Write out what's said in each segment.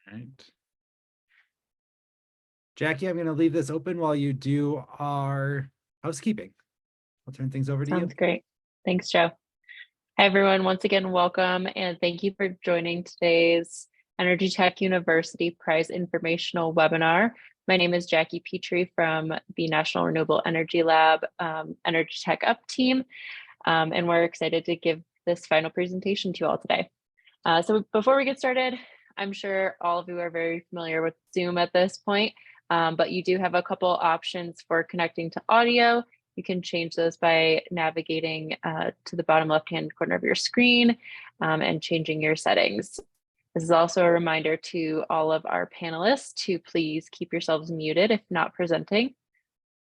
All right. Jackie, I'm going to leave this open while you do our housekeeping. I'll turn things over to you. Sounds great. Thanks, Joe. Hi, everyone. Once again, welcome and thank you for joining today's EnergyTech University Prize Informational Webinar. My name is Jackie Petrie from the National Renewable Energy Lab EnergyTech UP team, and we're excited to give this final presentation to you all today. So before we get started, I'm sure all of you are very familiar with Zoom at this point, but you do have a couple options for connecting to audio. You can change those by navigating to the bottom left-hand corner of your screen and changing your settings. This is also a reminder to all of our panelists to please keep yourselves muted if not presenting.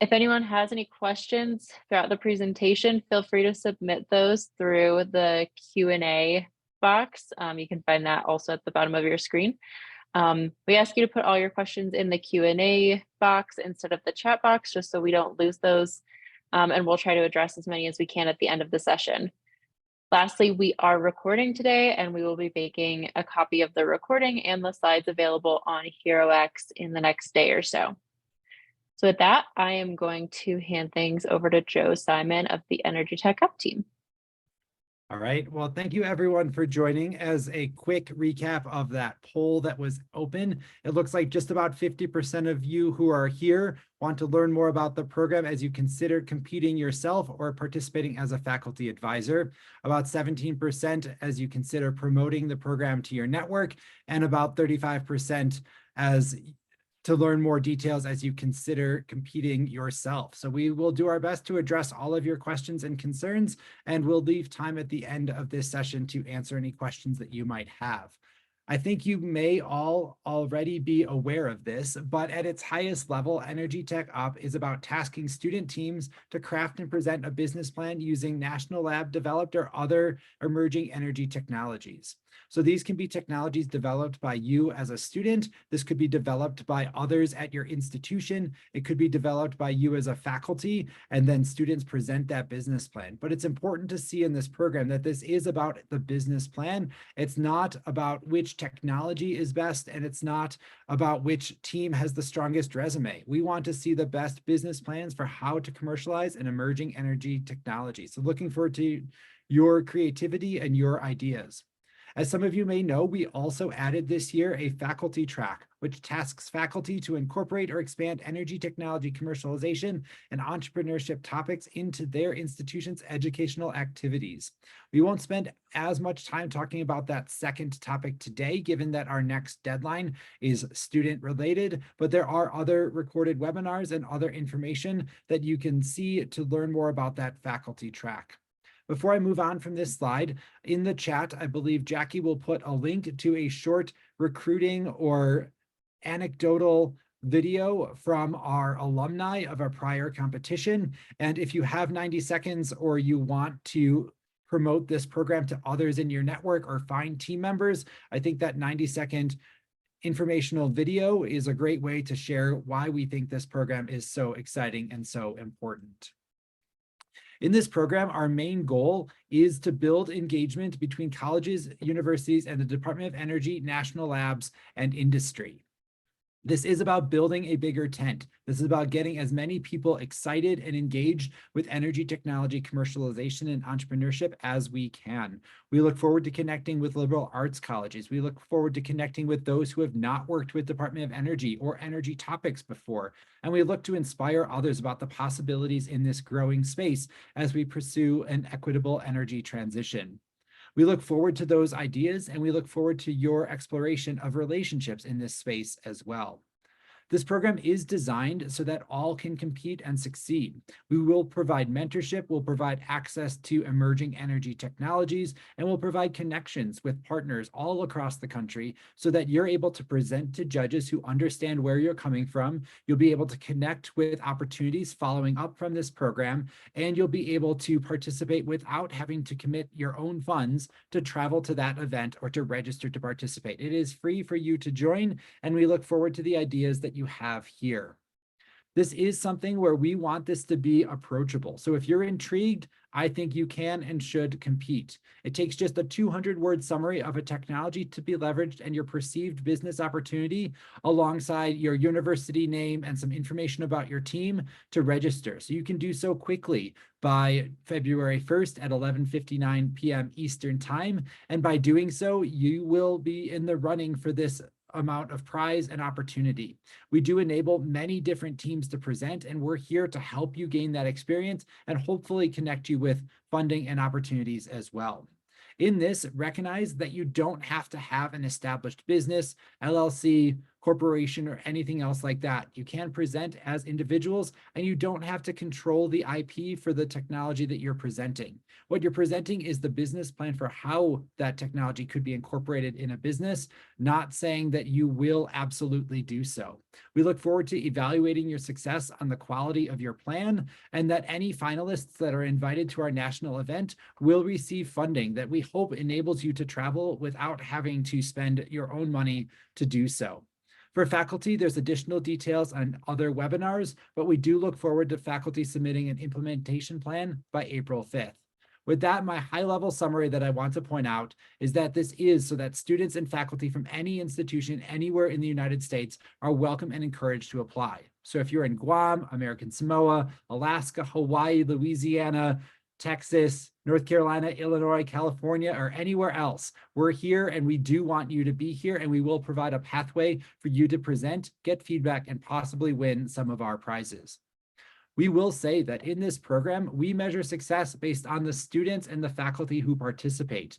If anyone has any questions throughout the presentation, feel free to submit those through the Q&A box. You can find that also at the bottom of your screen. We ask you to put all your questions in the Q&A box instead of the chat box, just so we don't lose those. And we'll try to address as many as we can at the end of the session. Lastly, we are recording today and we will be making a copy of the recording and the slides available on HeroX in the next day or so. So with that, I am going to hand things over to Joe Simon of the EnergyTech UP team. All right. Well, thank you everyone for joining. As a quick recap of that poll that was open, it looks like just about 50% of you who are here want to learn more about the program as you consider competing yourself or participating as a faculty advisor. About 17% as you consider promoting the program to your network, and about 35% as to learn more details as you consider competing yourself. So we will do our best to address all of your questions and concerns, and we'll leave time at the end of this session to answer any questions that you might have. I think you may all already be aware of this, but at its highest level, EnergyTech UP is about tasking student teams to craft and present a business plan using national lab developed or other emerging energy technologies. So these can be technologies developed by you as a student. This could be developed by others at your institution. It could be developed by you as a faculty, and then students present that business plan. But it's important to see in this program that this is about the business plan. It's not about which technology is best, and it's not about which team has the strongest resume. We want to see the best business plans for how to commercialize an emerging energy technology. So looking forward to your creativity and your ideas. As some of you may know, we also added this year a faculty track, which tasks faculty to incorporate or expand energy technology commercialization and entrepreneurship topics into their institution's educational activities. We won't spend as much time talking about that second topic today, given that our next deadline is student related, but there are other recorded webinars and other information that you can see to learn more about that faculty track. Before I move on from this slide, in the chat, I believe Jackie will put a link to a short recruiting or anecdotal video from our alumni of a prior competition. And if you have 90 seconds or you want to promote this program to others in your network or find team members, I think that 90-second informational video is a great way to share why we think this program is so exciting and so important. In this program, our main goal is to build engagement between colleges, universities, and the Department of Energy, national labs, and industry. This is about building a bigger tent. This is about getting as many people excited and engaged with energy technology commercialization and entrepreneurship as we can. We look forward to connecting with liberal arts colleges. We look forward to connecting with those who have not worked with Department of Energy or energy topics before. And we look to inspire others about the possibilities in this growing space as we pursue an equitable energy transition. We look forward to those ideas, and we look forward to your exploration of relationships in this space as well. This program is designed so that all can compete and succeed. We will provide mentorship, we'll provide access to emerging energy technologies, and we'll provide connections with partners all across the country so that you're able to present to judges who understand where you're coming from. You'll be able to connect with opportunities following up from this program, and you'll be able to participate without having to commit your own funds to travel to that event or to register to participate. It is free for you to join, and we look forward to the ideas that you have here. This is something where we want this to be approachable. So if you're intrigued, I think you can and should compete. It takes just a 200-word summary of a technology to be leveraged and your perceived business opportunity alongside your university name and some information about your team to register. So you can do so quickly by February 1st at 11:59 p.m. Eastern Time. And by doing so, you will be in the running for this amount of prize and opportunity. We do enable many different teams to present, and we're here to help you gain that experience and hopefully connect you with funding and opportunities as well. In this, recognize that you don't have to have an established business, LLC, corporation, or anything else like that. You can present as individuals, and you don't have to control the IP for the technology that you're presenting. What you're presenting is the business plan for how that technology could be incorporated in a business, not saying that you will absolutely do so. We look forward to evaluating your success on the quality of your plan, and that any finalists that are invited to our national event will receive funding that we hope enables you to travel without having to spend your own money to do so. For faculty, there's additional details on other webinars, but we do look forward to faculty submitting an implementation plan by April 5th. With that, my high-level summary that I want to point out is that this is so that students and faculty from any institution anywhere in the United States are welcome and encouraged to apply. So if you're in Guam, American Samoa, Alaska, Hawaii, Louisiana, Texas, North Carolina, Illinois, California, or anywhere else, we're here and we do want you to be here, and we will provide a pathway for you to present, get feedback, and possibly win some of our prizes. We will say that in this program, we measure success based on the students and the faculty who participate.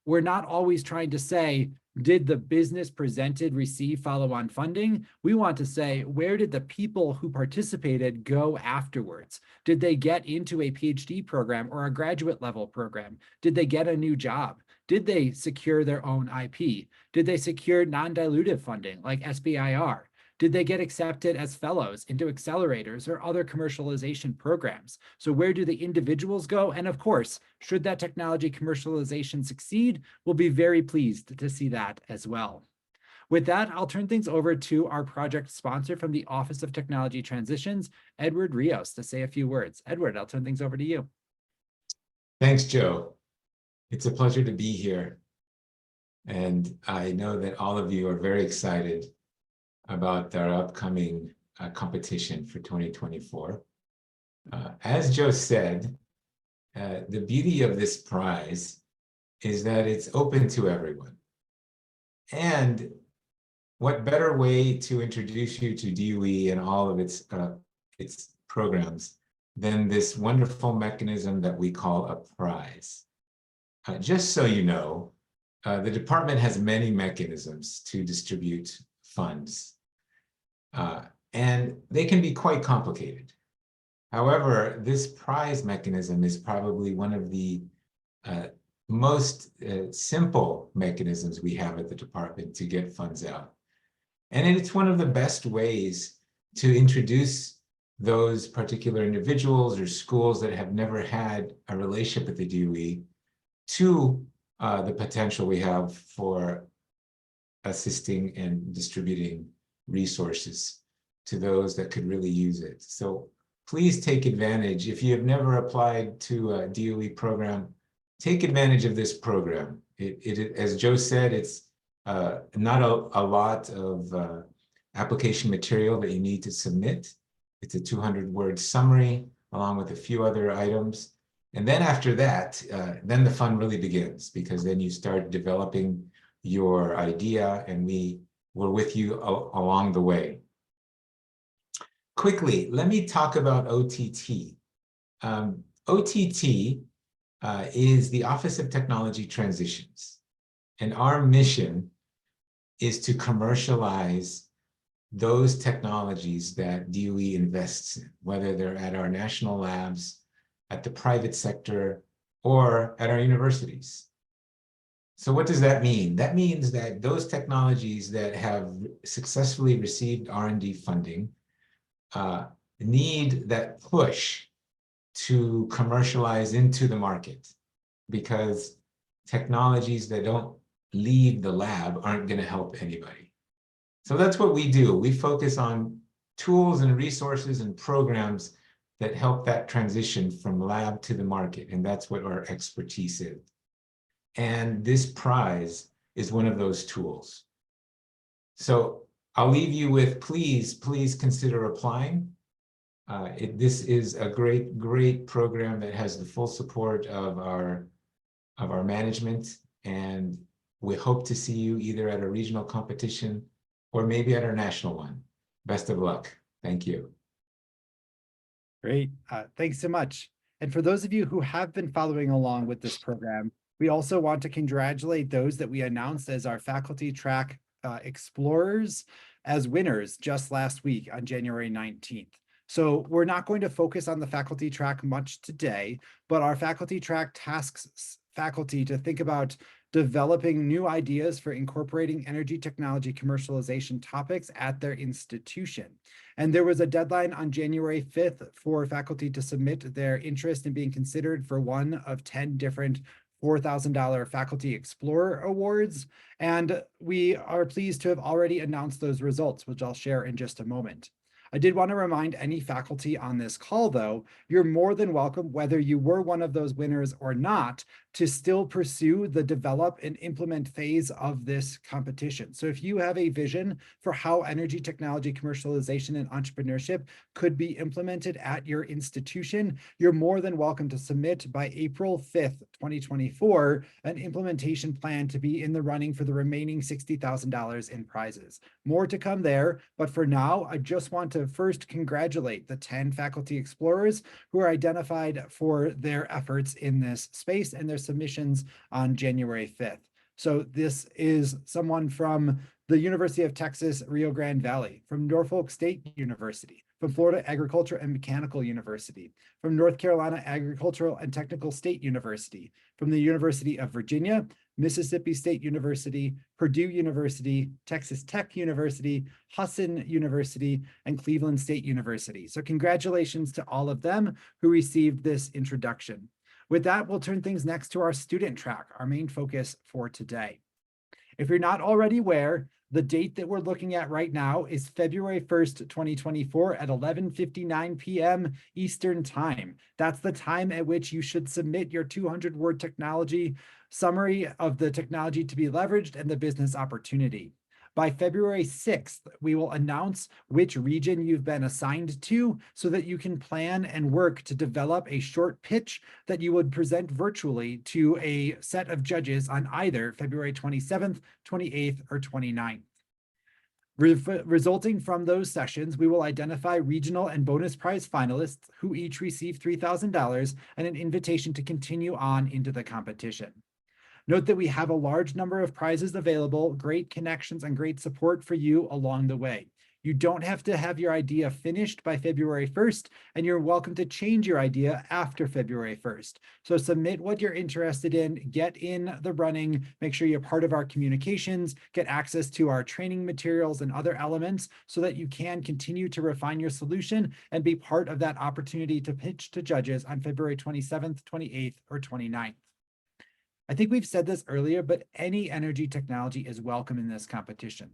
We're not always trying to say, did the business presented receive follow-on funding? We want to say, where did the people who participated go afterwards? Did they get into a PhD program or a graduate level program? Did they get a new job? Did they secure their own IP? Did they secure non-dilutive funding like SBIR? Did they get accepted as fellows into accelerators or other commercialization programs? So where do the individuals go? And of course, should that technology commercialization succeed, we'll be very pleased to see that as well. With that, I'll turn things over to our project sponsor from the Office of Technology Transitions, Edward Rios, to say a few words. Edward, I'll turn things over to you. Thanks, Joe. It's a pleasure to be here. And I know that all of you are very excited about our upcoming competition for 2024. As Joe said, the beauty of this prize is that it's open to everyone. And what better way to introduce you to DOE and all of its programs than this wonderful mechanism that we call a prize. Just so you know, the department has many mechanisms to distribute funds. And they can be quite complicated. However, this prize mechanism is probably one of the most simple mechanisms we have at the department to get funds out. And it's one of the best ways to introduce those particular individuals or schools that have never had a relationship with the DOE to the potential we have for assisting and distributing resources to those that could really use it. So please take advantage. If you have never applied to a DOE program, take advantage of this program. As Joe said, it's not a lot of application material that you need to submit. It's a 200-word summary along with a few other items. And then after that, then the fun really begins, because then you start developing your idea, and we're with you along the way. Quickly, let me talk about OTT. OTT is the Office of Technology Transitions, and our mission is to commercialize those technologies that DOE invests in, whether they're at our national labs, at the private sector, or at our universities. So what does that mean? That means that those technologies that have successfully received R&D funding need that push to commercialize into the market, because technologies that don't leave the lab aren't going to help anybody. So that's what we do. We focus on tools and resources and programs that help that transition from lab to the market. And that's what our expertise is. And this prize is one of those tools. So I'll leave you with, please consider applying. This is a great program that has the full support of our management, and we hope to see you either at a regional competition or maybe at our national one. Best of luck. Thank you. Great. Thanks so much. And for those of you who have been following along with this program, we also want to congratulate those that we announced as our faculty track explorers as winners just last week on January 19th. So we're not going to focus on the faculty track much today, but our faculty track tasks faculty to think about developing new ideas for incorporating energy technology commercialization topics at their institution. And there was a deadline on January 5th for faculty to submit their interest in being considered for one of 10 different $4,000 Faculty Explorer Awards. And we are pleased to have already announced those results, which I'll share in just a moment. I did want to remind any faculty on this call, though, you're more than welcome, whether you were one of those winners or not, to still pursue the develop and implement phase of this competition. So if you have a vision for how energy technology commercialization and entrepreneurship could be implemented at your institution, you're more than welcome to submit by April 5th, 2024, an implementation plan to be in the running for the remaining $60,000 in prizes. More to come there, but for now, I just want to first congratulate the 10 faculty explorers who are identified for their efforts in this space and their submissions on January 5th. So this is someone from the University of Texas, Rio Grande Valley, from Norfolk State University, from Florida Agricultural and Mechanical University, from North Carolina Agricultural and Technical State University, from the University of Virginia, Mississippi State University, Purdue University, Texas Tech University, Husson University, and Cleveland State University. So congratulations to all of them who received this introduction. With that, we'll turn things next to our student track, our main focus for today. If you're not already aware, the date that we're looking at right now is February 1st, 2024 at 11:59 p.m. Eastern Time. That's the time at which you should submit your 200-word technology summary of the technology to be leveraged and the business opportunity. By February 6th, we will announce which region you've been assigned to so that you can plan and work to develop a short pitch that you would present virtually to a set of judges on either February 27th, 28th, or 29th. Resulting from those sessions, we will identify regional and bonus prize finalists who each receive $3,000 and an invitation to continue on into the competition. Note that we have a large number of prizes available, great connections, and great support for you along the way. You don't have to have your idea finished by February 1st, and you're welcome to change your idea after February 1st. So submit what you're interested in, get in the running, make sure you're part of our communications, get access to our training materials and other elements so that you can continue to refine your solution and be part of that opportunity to pitch to judges on February 27th, 28th, or 29th. I think we've said this earlier, but any energy technology is welcome in this competition.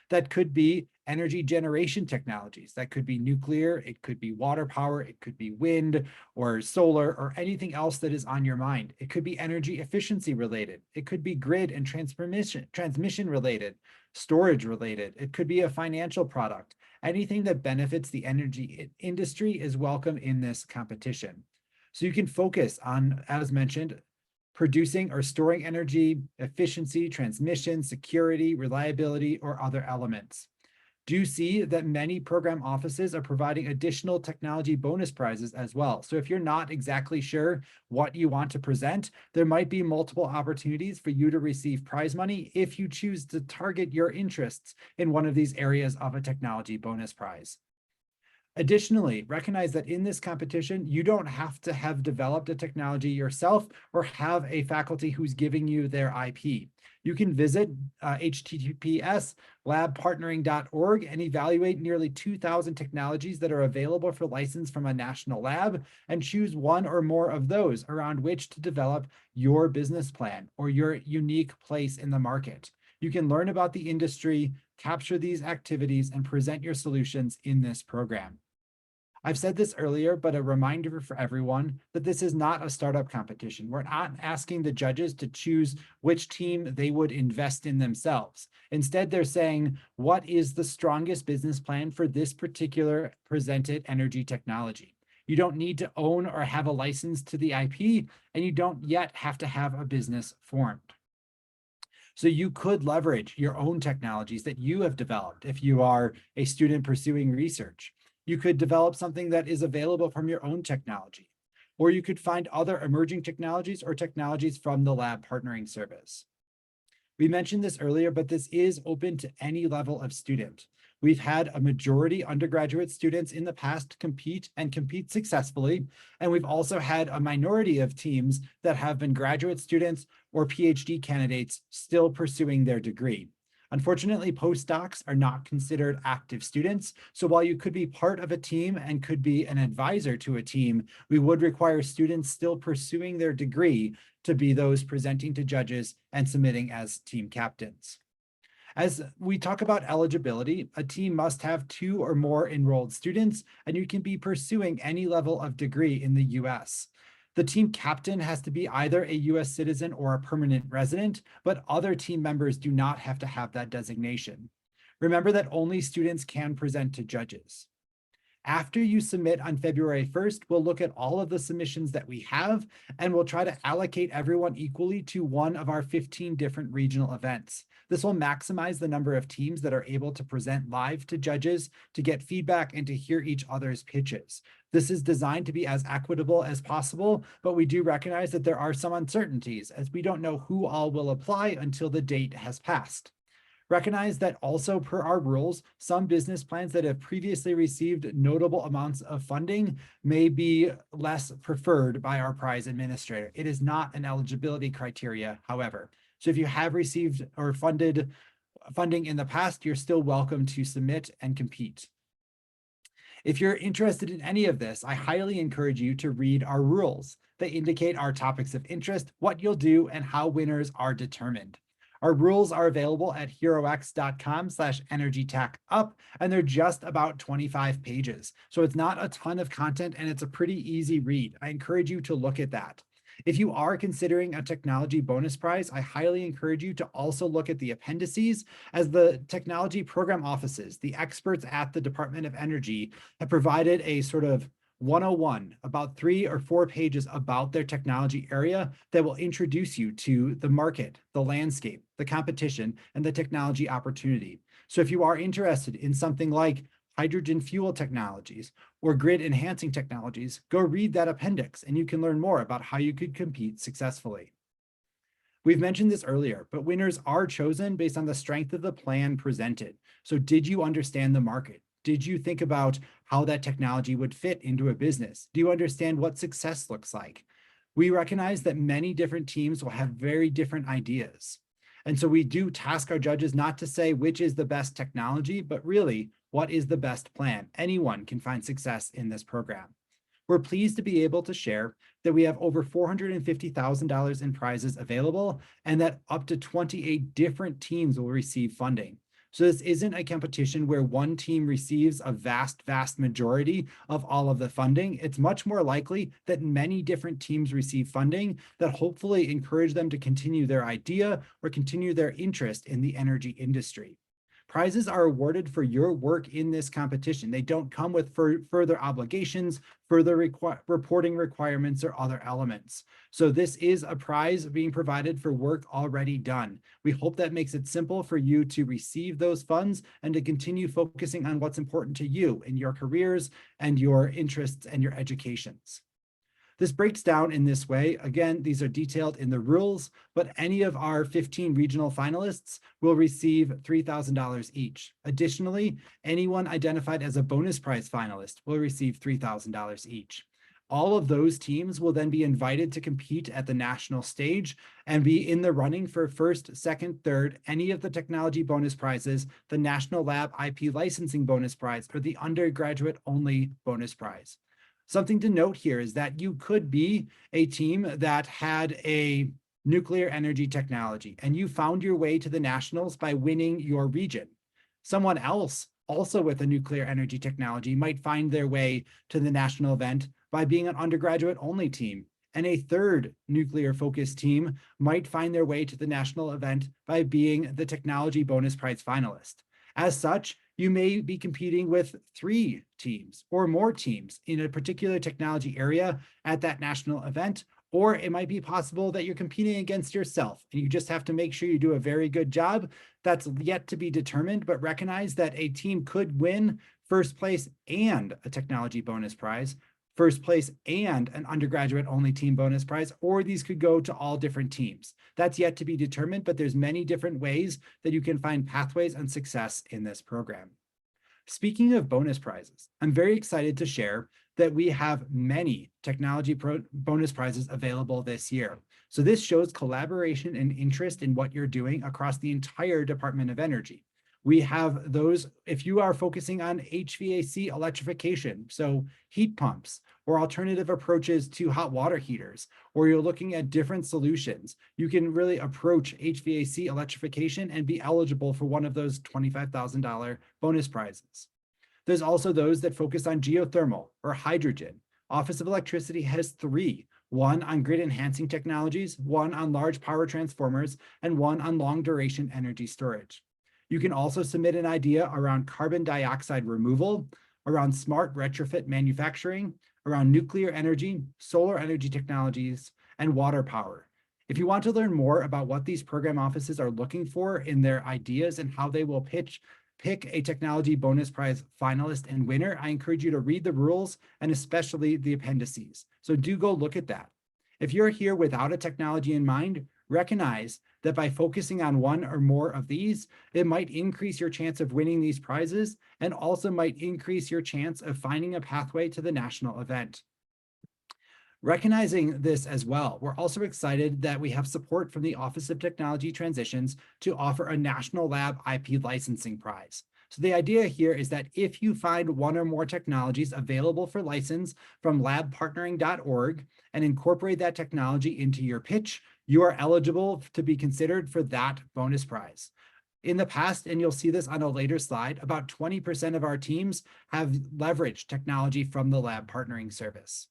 That could be energy generation technologies. That could be nuclear, it could be water power, it could be wind or solar or anything else that is on your mind. It could be energy efficiency related. It could be grid and transmission related, storage related. It could be a financial product. Anything that benefits the energy industry is welcome in this competition. So you can focus on, as mentioned, producing or storing energy, efficiency, transmission, security, reliability, or other elements. Do see that many program offices are providing additional technology bonus prizes as well. So if you're not exactly sure what you want to present, there might be multiple opportunities for you to receive prize money if you choose to target your interests in one of these areas of a technology bonus prize. Additionally, recognize that in this competition, you don't have to have developed a technology yourself or have a faculty who's giving you their IP. You can visit https://labpartnering.org and evaluate nearly 2,000 technologies that are available for license from a national lab and choose one or more of those around which to develop your business plan or your unique place in the market. You can learn about the industry, capture these activities, and present your solutions in this program. I've said this earlier, but a reminder for everyone that this is not a startup competition. We're not asking the judges to choose which team they would invest in themselves. Instead, they're saying, what is the strongest business plan for this particular presented energy technology? You don't need to own or have a license to the IP, and you don't yet have to have a business formed. So you could leverage your own technologies that you have developed if you are a student pursuing research. You could develop something that is available from your own technology, or you could find other emerging technologies or technologies from the lab partnering service. We mentioned this earlier, but this is open to any level of student. We've had a majority undergraduate students in the past compete successfully. And we've also had a minority of teams that have been graduate students or PhD candidates still pursuing their degree. Unfortunately, postdocs are not considered active students. So while you could be part of a team and could be an advisor to a team, we would require students still pursuing their degree to be those presenting to judges and submitting as team captains. As we talk about eligibility, a team must have 2 or more enrolled students, and you can be pursuing any level of degree in the US. The team captain has to be either a US citizen or a permanent resident, but other team members do not have to have that designation. Remember that only students can present to judges. After you submit on February 1st, we'll look at all of the submissions that we have, and we'll try to allocate everyone equally to one of our 15 different regional events. This will maximize the number of teams that are able to present live to judges to get feedback and to hear each other's pitches. This is designed to be as equitable as possible, but we do recognize that there are some uncertainties as we don't know who all will apply until the date has passed. Recognize that also per our rules, some business plans that have previously received notable amounts of funding may be less preferred by our prize administrator. It is not an eligibility criteria, however. So if you have received or funded funding in the past, you're still welcome to submit and compete. If you're interested in any of this, I highly encourage you to read our rules. They indicate our topics of interest, what you'll do, and how winners are determined. Our rules are available at herox.com/EnergyTech UP, and they're just about 25 pages. So it's not a ton of content, and it's a pretty easy read. I encourage you to look at that. If you are considering a technology bonus prize, I highly encourage you to also look at the appendices, as the technology program offices, the experts at the Department of Energy, have provided a sort of 101, about 3 or 4 pages about their technology area that will introduce you to the market, the landscape, the competition, and the technology opportunity. So if you are interested in something like hydrogen fuel technologies or grid enhancing technologies, go read that appendix and you can learn more about how you could compete successfully. We've mentioned this earlier, but winners are chosen based on the strength of the plan presented. So did you understand the market? Did you think about how that technology would fit into a business? Do you understand what success looks like? We recognize that many different teams will have very different ideas. And so we do task our judges not to say which is the best technology, but really, what is the best plan? Anyone can find success in this program. We're pleased to be able to share that we have over $450,000 in prizes available and that up to 28 different teams will receive funding. So this isn't a competition where one team receives a vast majority of all of the funding. It's much more likely that many different teams receive funding that hopefully encourage them to continue their idea or continue their interest in the energy industry. Prizes are awarded for your work in this competition. They don't come with further obligations, further reporting requirements, or other elements. So this is a prize being provided for work already done. We hope that makes it simple for you to receive those funds and to continue focusing on what's important to you in your careers and your interests and your educations. This breaks down in this way. Again, these are detailed in the rules, but any of our 15 regional finalists will receive $3,000 each. Additionally, anyone identified as a bonus prize finalist will receive $3,000 each. All of those teams will then be invited to compete at the national stage and be in the running for first, second, third, any of the technology bonus prizes, the National Lab IP licensing bonus prize, or the undergraduate only bonus prize. Something to note here is that you could be a team that had a nuclear energy technology and you found your way to the nationals by winning your region. Someone else, also with a nuclear energy technology, might find their way to the national event by being an undergraduate only team. And a third nuclear focused team might find their way to the national event by being the technology bonus prize finalist. As such, you may be competing with 3 teams or more teams in a particular technology area at that national event, or it might be possible that you're competing against yourself and you just have to make sure you do a very good job. That's yet to be determined, but recognize that a team could win first place and a technology bonus prize, first place and an undergraduate only team bonus prize, or these could go to all different teams. That's yet to be determined, but there's many different ways that you can find pathways and success in this program. Speaking of bonus prizes, I'm very excited to share that we have many technology bonus prizes available this year. So this shows collaboration and interest in what you're doing across the entire Department of Energy. We have those, if you are focusing on HVAC electrification, so heat pumps or alternative approaches to hot water heaters, or you're looking at different solutions, you can really approach HVAC electrification and be eligible for one of those $25,000 bonus prizes. There's also those that focus on geothermal or hydrogen. Office of Electricity has 3, one on grid enhancing technologies, one on large power transformers, and one on long duration energy storage. You can also submit an idea around carbon dioxide removal, around smart retrofit manufacturing, around nuclear energy, solar energy technologies, and water power. If you want to learn more about what these program offices are looking for in their ideas and how they will pick a technology bonus prize finalist and winner, I encourage you to read the rules and especially the appendices. So do go look at that. If you're here without a technology in mind, recognize that by focusing on one or more of these, it might increase your chance of winning these prizes and also might increase your chance of finding a pathway to the national event. Recognizing this as well, we're also excited that we have support from the Office of Technology Transitions to offer a National Lab IP licensing prize. So the idea here is that if you find one or more technologies available for license from labpartnering.org and incorporate that technology into your pitch, you are eligible to be considered for that bonus prize. In the past, and you'll see this on a later slide, about 20% of our teams have leveraged technology from the lab partnering service.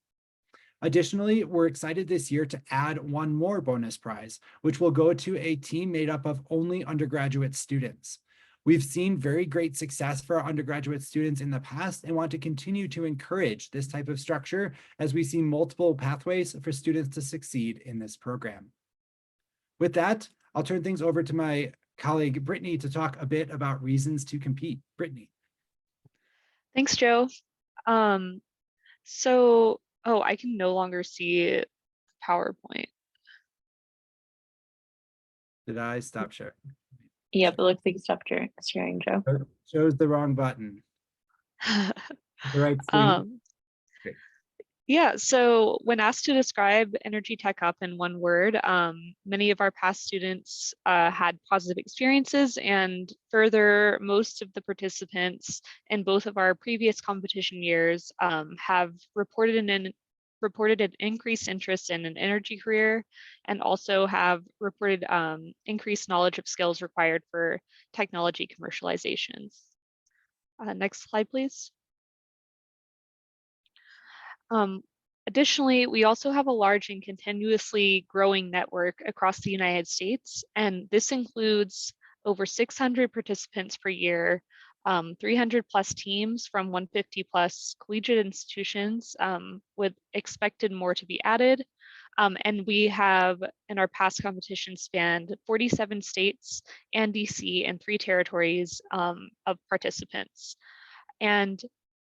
Additionally, we're excited this year to add one more bonus prize, which will go to a team made up of only undergraduate students. We've seen very great success for our undergraduate students in the past and want to continue to encourage this type of structure as we see multiple pathways for students to succeed in this program. With that, I'll turn things over to my colleague, Brittany, to talk a bit about reasons to compete. Brittany. Thanks, Joe. Oh, I can no longer see PowerPoint. Did I stop sharing? Yep, it looks like you stopped sharing, Joe. Shows the wrong button. The right screen. Great. Yeah, so when asked to describe EnergyTech UP in one word, many of our past students had positive experiences, and further, most of the participants in both of our previous competition years have reported an increased interest in an energy career, and also have reported increased knowledge of skills required for technology commercialization. Next slide, please. Additionally, we also have a large and continuously growing network across the United States, and this includes over 600 participants per year, 300 plus teams from 150 plus collegiate institutions, with expected more to be added. And we have, in our past competition, spanned 47 states and DC and 3 territories of participants. And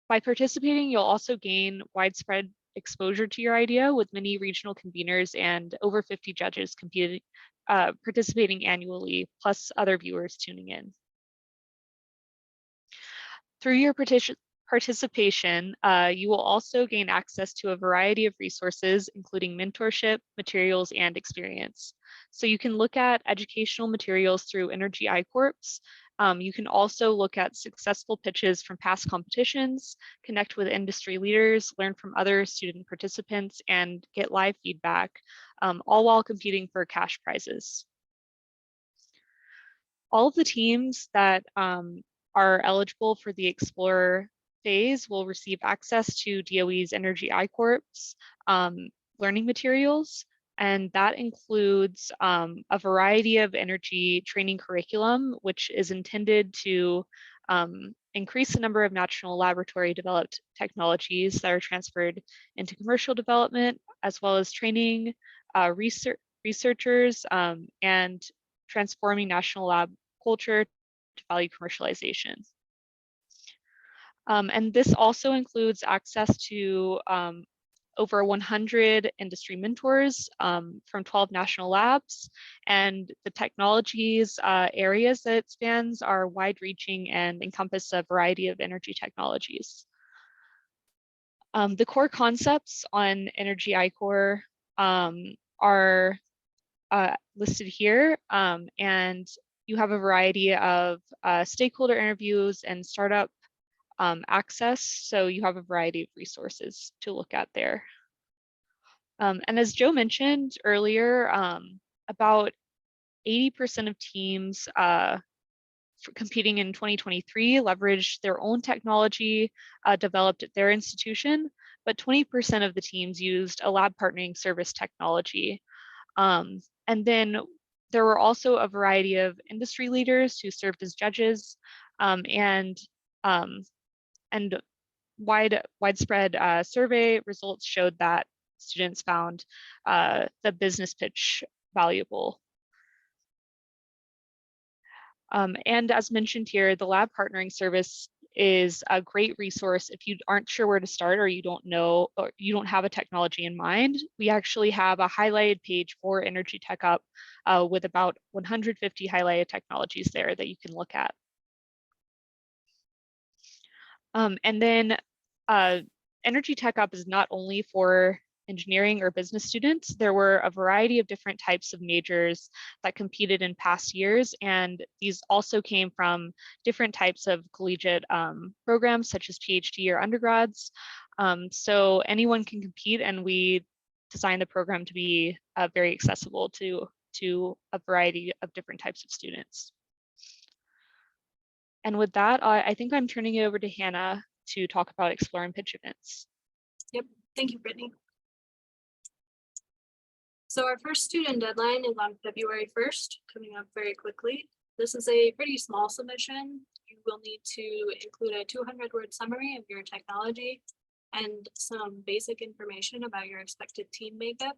by participating, you'll also gain widespread exposure to your idea with many regional conveners and over 50 judges participating annually, plus other viewers tuning in. Through your participation, you will also gain access to a variety of resources, including mentorship, materials, and experience. So you can look at educational materials through Energy I-Corps. You can also look at successful pitches from past competitions, connect with industry leaders, learn from other student participants, and get live feedback, all while competing for cash prizes. All of the teams that are eligible for the Explorer phase will receive access to DOE's Energy I-Corp's learning materials. And that includes a variety of energy training curriculum, which is intended to increase the number of national laboratory developed technologies that are transferred into commercial development, as well as training researchers and transforming national lab culture to value commercialization. And this also includes access to over 100 industry mentors from 12 national labs, and the technologies areas that it spans are wide-reaching and encompass a variety of energy technologies. The core concepts on Energy I-Core are listed here, and you have a variety of stakeholder interviews and startup access, so you have a variety of resources to look at there. And as Joe mentioned earlier, about 80% of teams competing in 2023 leveraged their own technology developed at their institution, but 20% of the teams used a lab partnering service technology. And then there were also a variety of industry leaders who served as judges, and widespread survey results showed that students found the business pitch valuable. And as mentioned here, the lab partnering service is a great resource if you aren't sure where to start, or you don't know, or you don't have a technology in mind. We actually have a highlighted page for EnergyTech UP with about 150 highlighted technologies there that you can look at. And then EnergyTech UP is not only for engineering or business students. There were a variety of different types of majors that competed in past years, and these also came from different types of collegiate programs, such as PhD or undergrads. So anyone can compete, and we designed the program to be very accessible to a variety of different types of students. And with that, I think I'm turning it over to Hannah to talk about Explore and Pitch events. Yep, thank you, Brittany. So our first student deadline is on February 1st, coming up very quickly. This is a pretty small submission. You will need to include a 200-word summary of your technology and some basic information about your expected team makeup.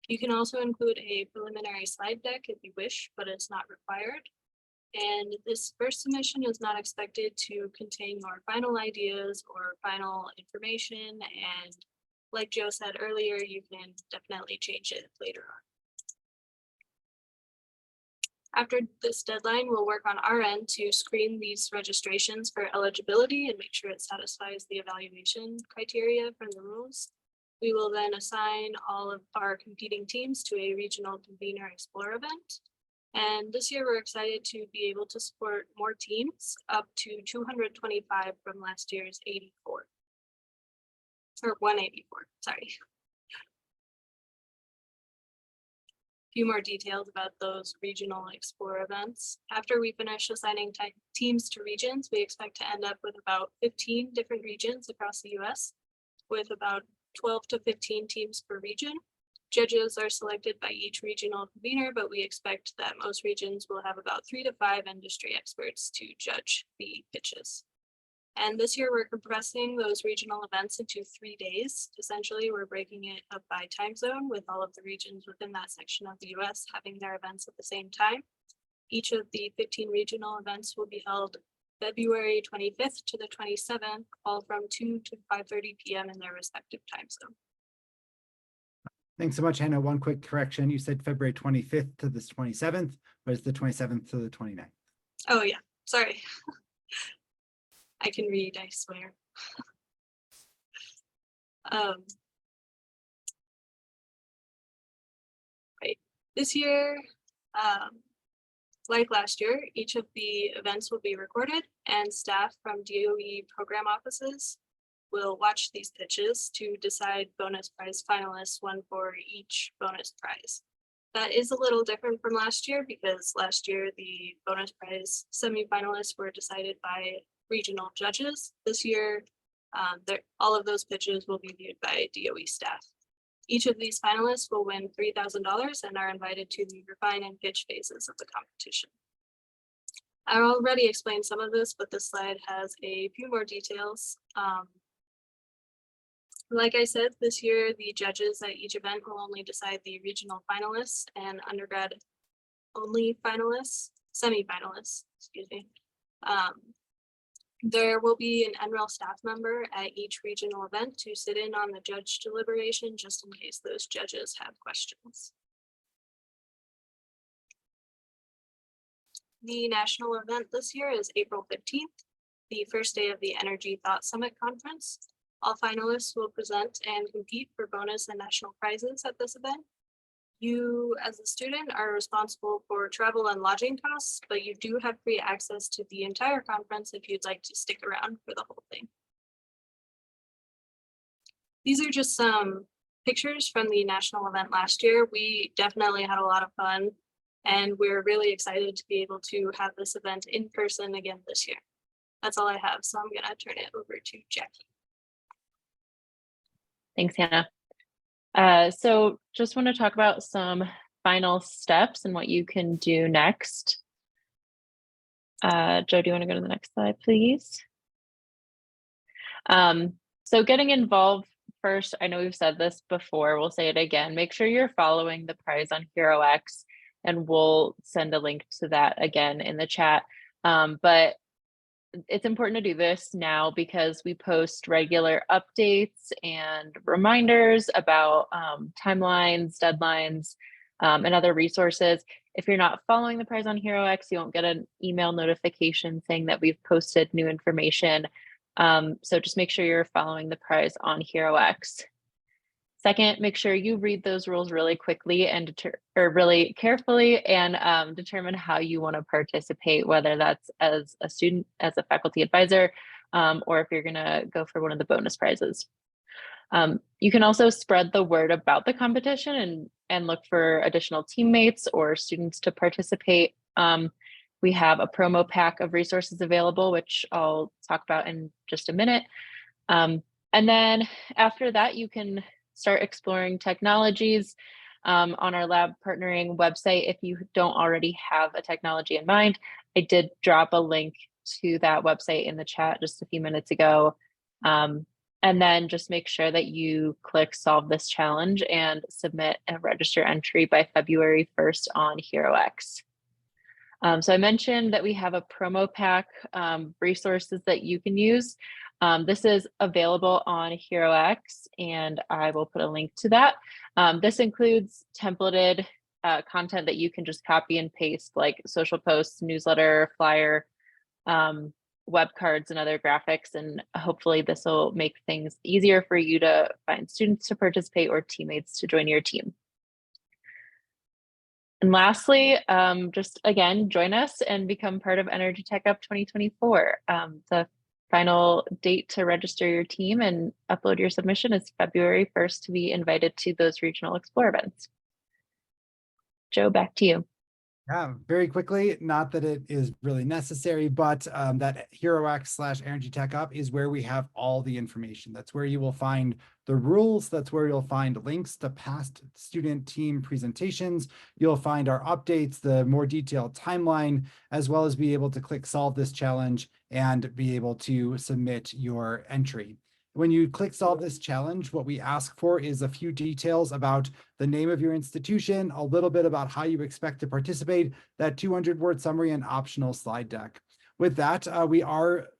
You can also include a preliminary slide deck if you wish, but it's not required. And this first submission is not expected to contain your final ideas or final information. And like Joe said earlier, you can definitely change it later on. After this deadline, we'll work on our end to screen these registrations for eligibility and make sure it satisfies the evaluation criteria from the rules. We will then assign all of our competing teams to a regional convener Explore event. And this year we're excited to be able to support more teams, up to 225 from last year's 84. Or 184, sorry. A few more details about those regional Explore events. After we finish assigning teams to regions, we expect to end up with about 15 different regions across the US, with about 12 to 15 teams per region. Judges are selected by each regional convener, but we expect that most regions will have about 3 to 5 industry experts to judge the pitches. And this year we're compressing those regional events into 3 days. Essentially, we're breaking it up by time zone, with all of the regions within that section of the US having their events at the same time. Each of the 15 regional events will be held February 25th to the 27th, all from 2 to 5:30 p.m. in their respective time zone. Thanks so much, Hannah. One quick correction. You said February 25th to the 27th, but it's the 27th to the 29th. Oh yeah, sorry. I can read, I swear. Right. This year, like last year, each of the events will be recorded, and staff from DOE program offices will watch these pitches to decide bonus prize finalists, one for each bonus prize. That is a little different from last year because last year the bonus prize semifinalists were decided by regional judges. This year, all of those pitches will be viewed by DOE staff. Each of these finalists will win $3,000 and are invited to the refine and pitch phases of the competition. I already explained some of this, but this slide has a few more details. Like I said, this year, the judges at each event will only decide the regional finalists and undergrad only finalists, semi-finalists, excuse me. There will be an NREL staff member at each regional event to sit in on the judge deliberation, just in case those judges have questions. The national event this year is April 15th, the first day of the Energy Thought Summit Conference. All finalists will present and compete for bonus and national prizes at this event. You, as a student, are responsible for travel and lodging costs, but you do have free access to the entire conference if you'd like to stick around for the whole thing. These are just some pictures from the national event last year. We definitely had a lot of fun, and we're really excited to be able to have this event in person again this year. That's all I have, so I'm gonna turn it over to Jackie. Thanks, Hannah. So just want to talk about some final steps and what you can do next. Joe, do you want to go to the next slide, please? So getting involved first, I know we've said this before, we'll say it again, make sure you're following the prize on HeroX, and we'll send a link to that again in the chat. But it's important to do this now because we post regular updates and reminders about timelines, deadlines, and other resources. If you're not following the prize on HeroX, you won't get an email notification saying that we've posted new information. So just make sure you're following the prize on HeroX. Second, make sure you read those rules really quickly and really carefully and determine how you want to participate, whether that's as a student, as a faculty advisor, or if you're going to go for one of the bonus prizes. You can also spread the word about the competition and look for additional teammates or students to participate. We have a promo pack of resources available, which I'll talk about in just a minute. And then after that, you can start exploring technologies on our lab partnering website. If you don't already have a technology in mind, I did drop a link to that website in the chat just a few minutes ago. And then just make sure that you click solve this challenge and submit a register entry by February 1st on HeroX. So I mentioned that we have a promo pack resources that you can use. This is available on HeroX, and I will put a link to that. This includes templated content that you can just copy and paste, like social posts, newsletter, flyer, web cards, and other graphics. And hopefully this will make things easier for you to find students to participate or teammates to join your team. And lastly, just again, join us and become part of EnergyTech UP 2024. The final date to register your team and upload your submission is February 1st to be invited to those regional Explore events. Joe, back to you. Yeah, very quickly, not that it is really necessary, but that HeroX/EnergyTech UP is where we have all the information. That's where you will find the rules. That's where you'll find links to past student team presentations. You'll find our updates, the more detailed timeline, as well as be able to click solve this challenge and be able to submit your entry. When you click solve this challenge, what we ask for is a few details about the name of your institution, a little bit about how you expect to participate, that 200-word summary and optional slide deck. With that,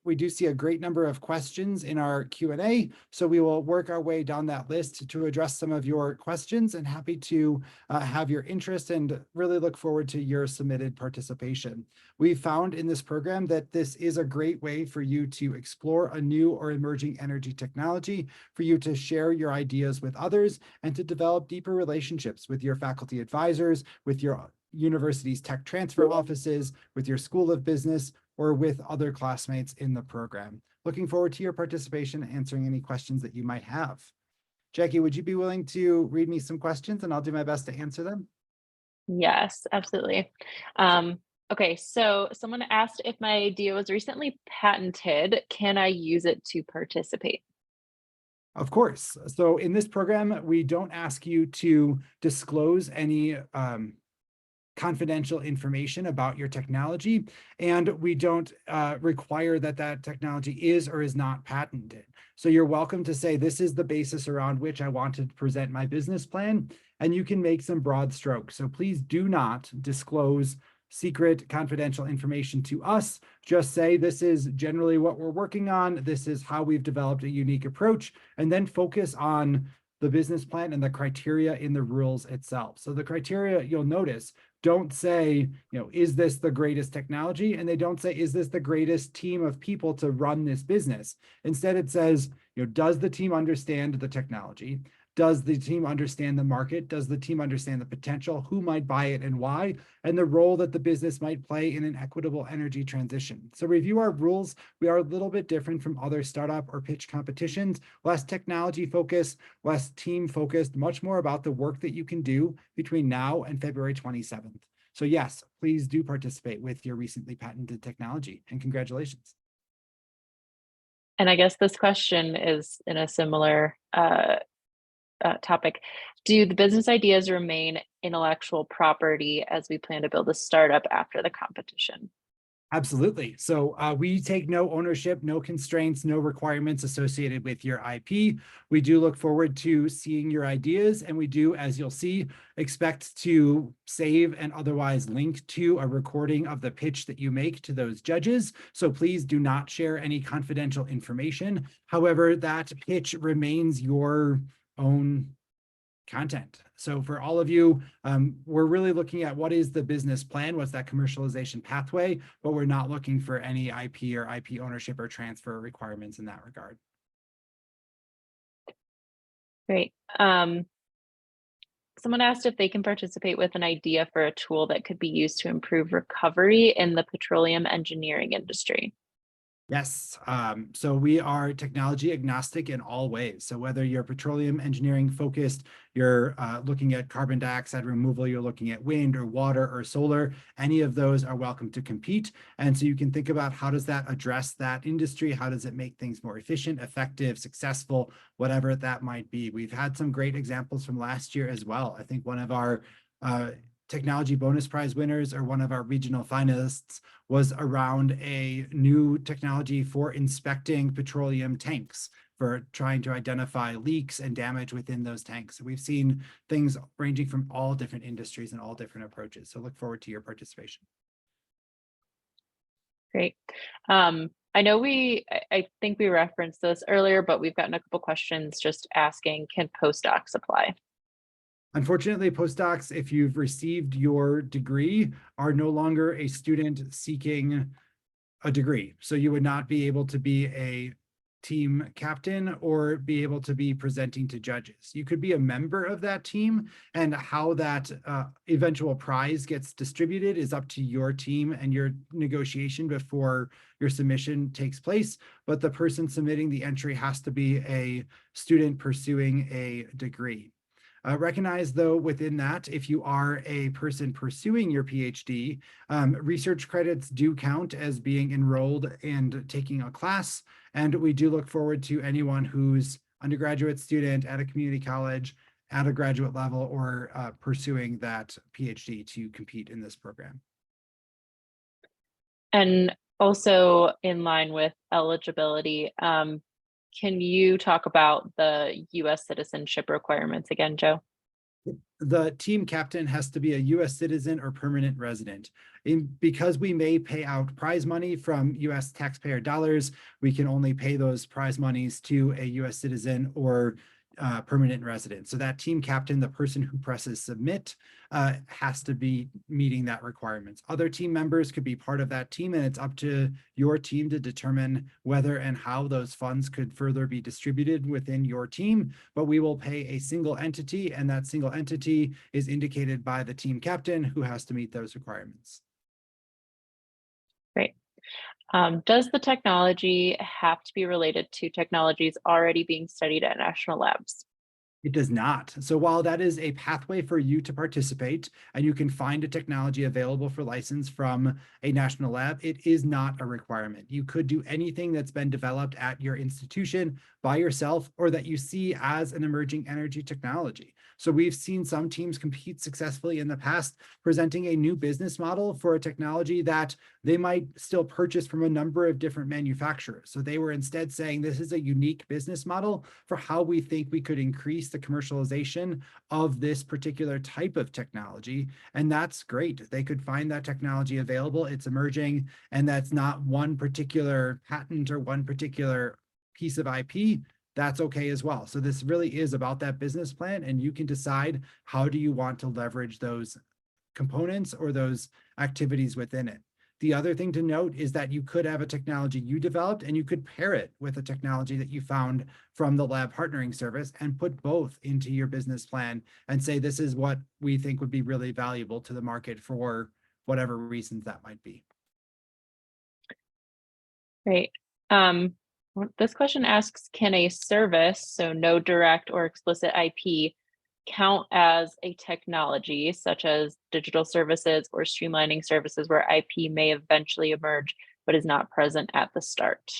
we do see a great number of questions in our Q&A, so we will work our way down that list to address some of your questions, and happy to have your interest and really look forward to your submitted participation. We found in this program that this is a great way for you to explore a new or emerging energy technology, for you to share your ideas with others, and to develop deeper relationships with your faculty advisors, with your university's tech transfer offices, with your school of business, or with other classmates in the program. Looking forward to your participation, answering any questions that you might have. Jackie, would you be willing to read me some questions and I'll do my best to answer them? Yes, absolutely. Okay, so someone asked if my idea was recently patented, can I use it to participate? Of course. So in this program, we don't ask you to disclose any confidential information about your technology, and we don't require that that technology is or is not patented. So you're welcome to say, this is the basis around which I want to present my business plan, and you can make some broad strokes. So please do not disclose secret confidential information to us. Just say, this is generally what we're working on. This is how we've developed a unique approach, and then focus on the business plan and the criteria in the rules itself. So the criteria, you'll notice, don't say, is this the greatest technology? And they don't say, is this the greatest team of people to run this business? Instead, it says, does the team understand the technology? Does the team understand the market? Does the team understand the potential? Who might buy it and why? And the role that the business might play in an equitable energy transition. So review our rules. We are a little bit different from other startup or pitch competitions, less technology focused, less team focused, much more about the work that you can do between now and February 27th. So yes, please do participate with your recently patented technology, and congratulations. And I guess this question is in a similar topic. Do the business ideas remain intellectual property as we plan to build a startup after the competition? Absolutely. So we take no ownership, no constraints, no requirements associated with your IP. We do look forward to seeing your ideas, and we do, as you'll see, expect to save and otherwise link to a recording of the pitch that you make to those judges. So please do not share any confidential information. However, that pitch remains your own content. So for all of you, we're really looking at what is the business plan, what's that commercialization pathway, but we're not looking for any IP or IP ownership or transfer requirements in that regard. Great. Someone asked if they can participate with an idea for a tool that could be used to improve recovery in the petroleum engineering industry. Yes, so we are technology agnostic in all ways. So whether you're petroleum engineering focused, you're looking at carbon dioxide removal, you're looking at wind or water or solar, any of those are welcome to compete. And so you can think about, how does that address that industry? How does it make things more efficient, effective, successful, whatever that might be? We've had some great examples from last year as well. I think one of our technology bonus prize winners, or one of our regional finalists, was around a new technology for inspecting petroleum tanks, for trying to identify leaks and damage within those tanks. So we've seen things ranging from all different industries and all different approaches. So look forward to your participation. Great. I know I think we referenced this earlier, but we've gotten a couple questions just asking, can postdocs apply? Unfortunately, postdocs, if you've received your degree, are no longer a student seeking a degree. So you would not be able to be a team captain or be able to be presenting to judges. You could be a member of that team, and how that eventual prize gets distributed is up to your team and your negotiation before your submission takes place. But the person submitting the entry has to be a student pursuing a degree. Recognize, though, within that, if you are a person pursuing your PhD, research credits do count as being enrolled and taking a class. And we do look forward to anyone who's undergraduate student at a community college, at a graduate level, or pursuing that PhD to compete in this program. And also in line with eligibility, can you talk about the US citizenship requirements again, Joe? The team captain has to be a US citizen or permanent resident. Because we may pay out prize money from US taxpayer dollars, we can only pay those prize monies to a US citizen or permanent resident. So that team captain, the person who presses submit, has to be meeting that requirements. Other team members could be part of that team, and it's up to your team to determine whether and how those funds could further be distributed within your team. But we will pay a single entity, and that single entity is indicated by the team captain, who has to meet those requirements. Great. Does the technology have to be related to technologies already being studied at national labs? It does not. So while that is a pathway for you to participate, and you can find a technology available for license from a national lab, it is not a requirement. You could do anything that's been developed at your institution by yourself or that you see as an emerging energy technology. So we've seen some teams compete successfully in the past, presenting a new business model for a technology that they might still purchase from a number of different manufacturers. So they were instead saying, this is a unique business model for how we think we could increase the commercialization of this particular type of technology. And that's great. They could find that technology available, it's emerging, and that's not one particular patent or one particular piece of IP. That's okay as well. So this really is about that business plan, and you can decide how do you want to leverage those components or those activities within it. The other thing to note is that you could have a technology you developed and you could pair it with a technology that you found from the lab partnering service and put both into your business plan and say, this is what we think would be really valuable to the market for whatever reasons that might be. Great. This question asks, can a service, so no direct or explicit IP, count as a technology such as digital services or streamlining services where IP may eventually emerge but is not present at the start?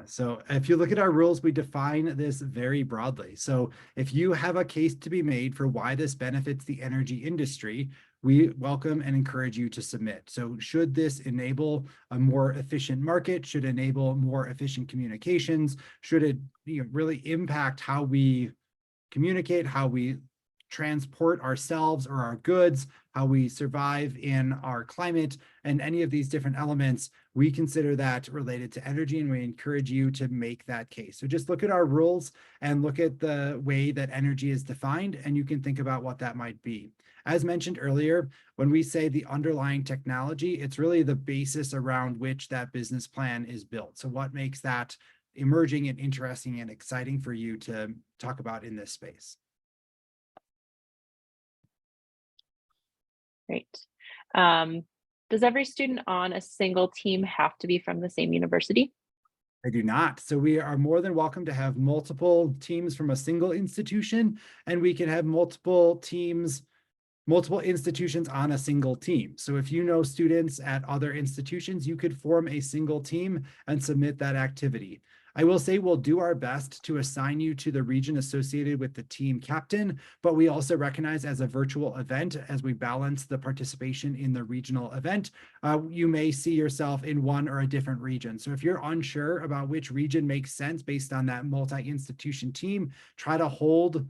So if you look at our rules, we define this very broadly. So if you have a case to be made for why this benefits the energy industry, we welcome and encourage you to submit. So should this enable a more efficient market, should enable more efficient communications, should it really impact how we communicate, how we transport ourselves or our goods, how we survive in our climate, and any of these different elements, we consider that related to energy, and we encourage you to make that case. So just look at our rules and look at the way that energy is defined, and you can think about what that might be. As mentioned earlier, when we say the underlying technology, it's really the basis around which that business plan is built. So what makes that emerging and interesting and exciting for you to talk about in this space? Great. Does every student on a single team have to be from the same university? I do not. So we are more than welcome to have multiple teams from a single institution, and we can have multiple teams, multiple institutions on a single team. So if you know students at other institutions, you could form a single team and submit that activity. I will say we'll do our best to assign you to the region associated with the team captain, but we also recognize as a virtual event, as we balance the participation in the regional event, you may see yourself in one or a different region. So if you're unsure about which region makes sense based on that multi-institution team, try to hold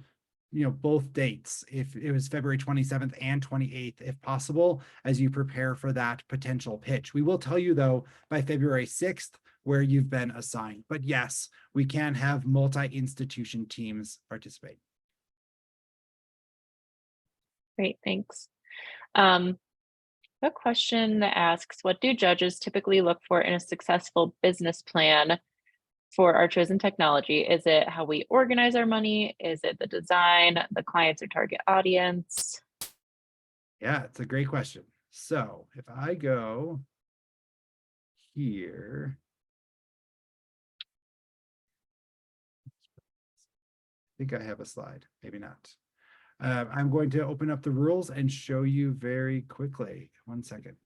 both dates, if it was February 27th and 28th, if possible, as you prepare for that potential pitch. We will tell you though, by February 6th, where you've been assigned. But yes, we can have multi-institution teams participate. Great, thanks. A question that asks, what do judges typically look for in a successful business plan for our chosen technology? Is it how we organize our money? Is it the design, the clients or target audience? Yeah, it's a great question. So if I go here, I think I have a slide, maybe not. I'm going to open up the rules and show you very quickly. 1 second.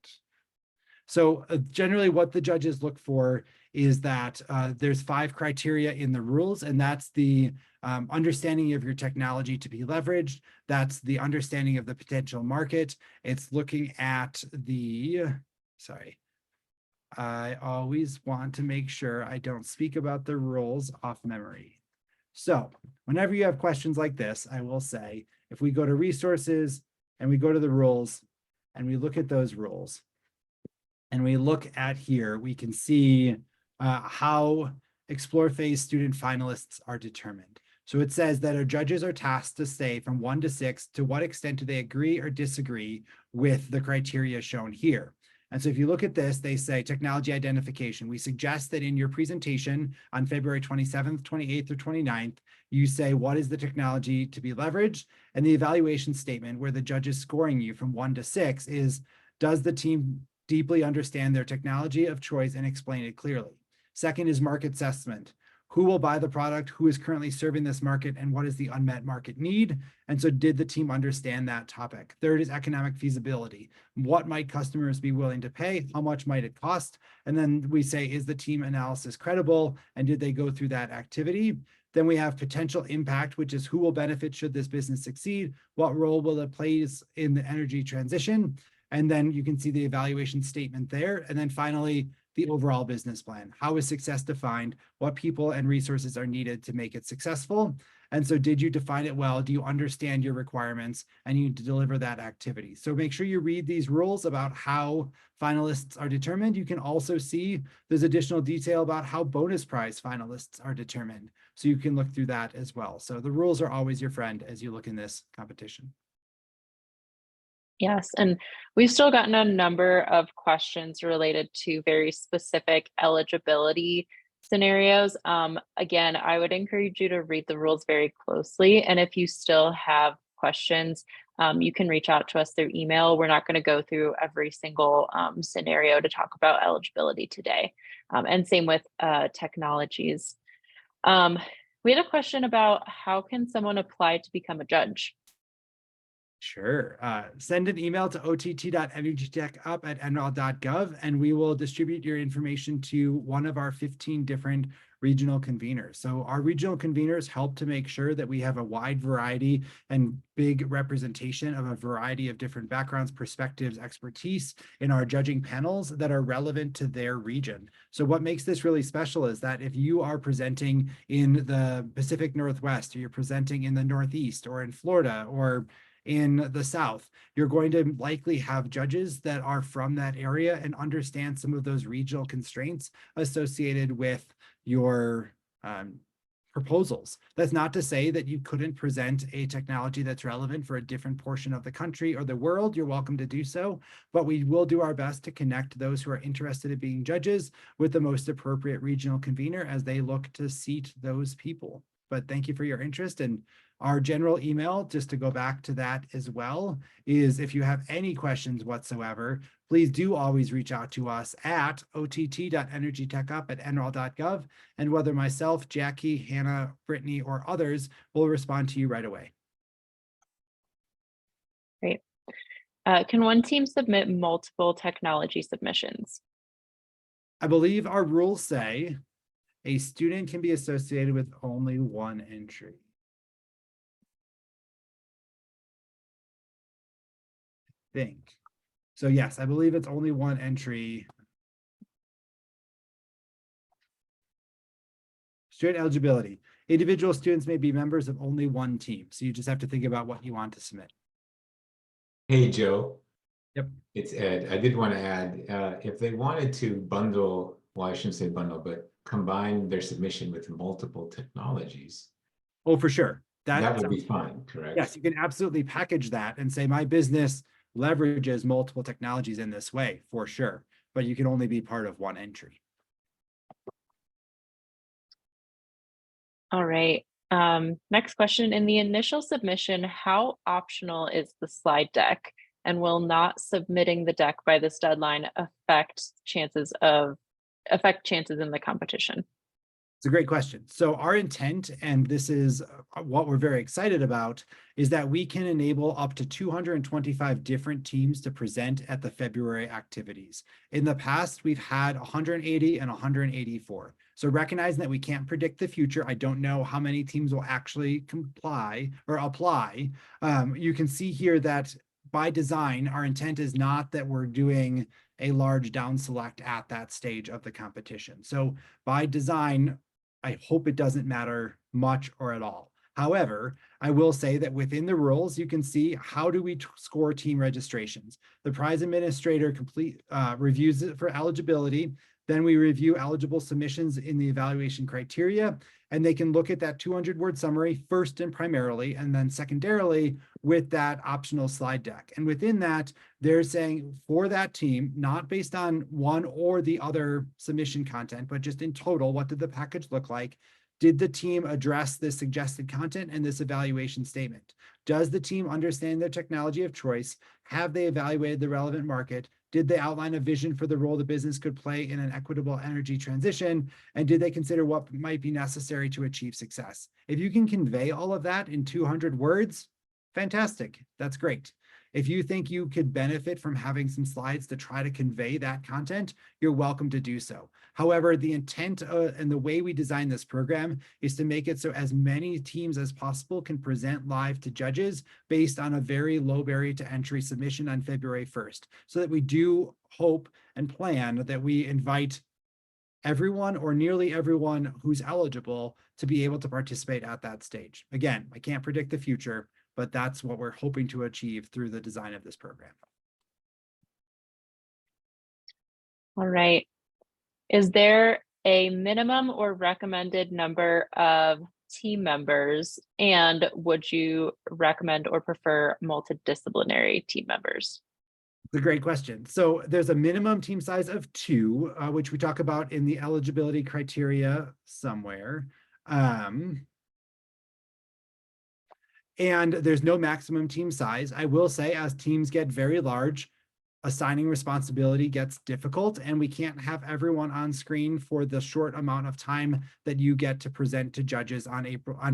So generally what the judges look for is that there's 5 criteria in the rules, and that's the understanding of your technology to be leveraged. That's the understanding of the potential market. It's looking at the, sorry, I always want to make sure I don't speak about the rules off memory. So whenever you have questions like this, I will say, if we go to resources and we go to the rules and we look at those rules and we look at here, we can see how Explore Phase student finalists are determined. So it says that our judges are tasked to say from 1 to 6, to what extent do they agree or disagree with the criteria shown here. And so if you look at this, they say technology identification. We suggest that in your presentation on February 27th, 28th, or 29th, you say, what is the technology to be leveraged? And the evaluation statement where the judge is scoring you from 1 to 6 is, does the team deeply understand their technology of choice and explain it clearly? Second is market assessment. who will buy the product, who is currently serving this market, and what is the unmet market need. And so did the team understand that topic? Third is economic feasibility. What might customers be willing to pay? How much might it cost? And then we say, is the team analysis credible? And did they go through that activity? Then we have potential impact, which is who will benefit should this business succeed? What role will it play in the energy transition? And then you can see the evaluation statement there. And then finally, the overall business plan. How is success defined? What people and resources are needed to make it successful? And so did you define it well? Do you understand your requirements and you deliver that activity? So make sure you read these rules about how finalists are determined. You can also see there's additional detail about how bonus prize finalists are determined. So you can look through that as well. So the rules are always your friend as you look in this competition. Yes, and we've still gotten a number of questions related to very specific eligibility scenarios. Again, I would encourage you to read the rules very closely. And if you still have questions, you can reach out to us through email. We're not going to go through every single scenario to talk about eligibility today. And same with technologies. We had a question about how can someone apply to become a judge? Sure. Send an email to ott.energytechup@nrel.gov, and we will distribute your information to one of our 15 different regional conveners. So our regional conveners help to make sure that we have a wide variety and big representation of a variety of different backgrounds, perspectives, expertise in our judging panels that are relevant to their region. So what makes this really special is that if you are presenting in the Pacific Northwest, or you're presenting in the Northeast, or in Florida, or in the South, you're going to likely have judges that are from that area and understand some of those regional constraints associated with your proposals. That's not to say that you couldn't present a technology that's relevant for a different portion of the country or the world. You're welcome to do so, but we will do our best to connect those who are interested in being judges with the most appropriate regional convener as they look to seat those people. But thank you for your interest. And our general email, just to go back to that as well, is if you have any questions whatsoever, please do always reach out to us at ott.energytechup@nrel.gov. And whether myself, Jackie, Hannah, Brittany, or others will respond to you right away. Great. Can one team submit multiple technology submissions? I believe our rules say a student can be associated with only one entry. Think. So yes, I believe it's only one entry. Student eligibility. Individual students may be members of only one team. So you just have to think about what you want to submit. Hey, Joe. Yep. It's Ed. I did want to add, if they wanted to bundle, well, I shouldn't say bundle, but combine their submission with multiple technologies. Oh, for sure. That would be fine, correct? Yes, you can absolutely package that and say my business leverages multiple technologies in this way, for sure, but you can only be part of one entry. All right. Next question. In the initial submission, how optional is the slide deck, and will not submitting the deck by this deadline affect chances in the competition? It's a great question. So our intent, and this is what we're very excited about, is that we can enable up to 225 different teams to present at the February activities. In the past, we've had 180 and 184. So recognizing that we can't predict the future, I don't know how many teams will actually comply or apply. You can see here that by design, our intent is not that we're doing a large down select at that stage of the competition. So by design, I hope it doesn't matter much or at all. However, I will say that within the rules, you can see how do we score team registrations. The prize administrator reviews it for eligibility. Then we review eligible submissions in the evaluation criteria, and they can look at that 200-word summary first and primarily, and then secondarily with that optional slide deck. And within that, they're saying for that team, not based on one or the other submission content, but just in total, what did the package look like? Did the team address this suggested content and this evaluation statement? Does the team understand their technology of choice? Have they evaluated the relevant market? Did they outline a vision for the role the business could play in an equitable energy transition? And did they consider what might be necessary to achieve success? If you can convey all of that in 200 words, fantastic. That's great. If you think you could benefit from having some slides to try to convey that content, you're welcome to do so. However, the intent and the way we design this program is to make it so as many teams as possible can present live to judges based on a very low barrier to entry submission on February 1st, so that we do hope and plan that we invite everyone or nearly everyone who's eligible to be able to participate at that stage. Again, I can't predict the future, but that's what we're hoping to achieve through the design of this program. All right. Is there a minimum or recommended number of team members? And would you recommend or prefer multidisciplinary team members? It's a great question. So there's a minimum team size of 2, which we talk about in the eligibility criteria somewhere. And there's no maximum team size. I will say, as teams get very large, assigning responsibility gets difficult, and we can't have everyone on screen for the short amount of time that you get to present to judges on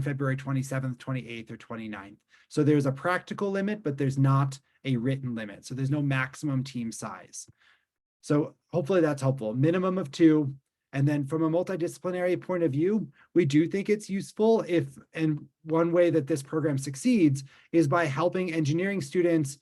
February 27th, 28th, or 29th. So there's a practical limit, but there's not a written limit. So there's no maximum team size. So hopefully that's helpful. Minimum of 2. And then from a multidisciplinary point of view, we do think it's useful and one way that this program succeeds is by helping engineering students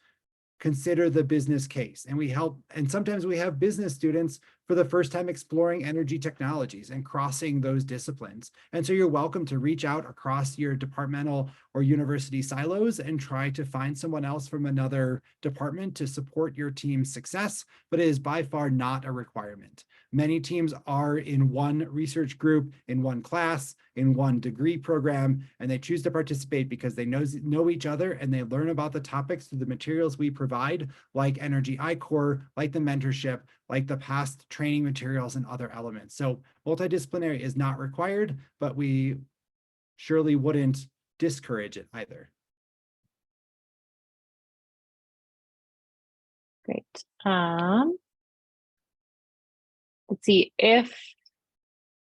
consider the business case. And sometimes we have business students for the first time exploring energy technologies and crossing those disciplines. And so you're welcome to reach out across your departmental or university silos and try to find someone else from another department to support your team's success, but it is by far not a requirement. Many teams are in one research group, in one class, in one degree program, and they choose to participate because they know each other and they learn about the topics through the materials we provide, like Energy iCore, like the mentorship, like the past training materials and other elements. So multidisciplinary is not required, but we surely wouldn't discourage it either. Great. Let's see, if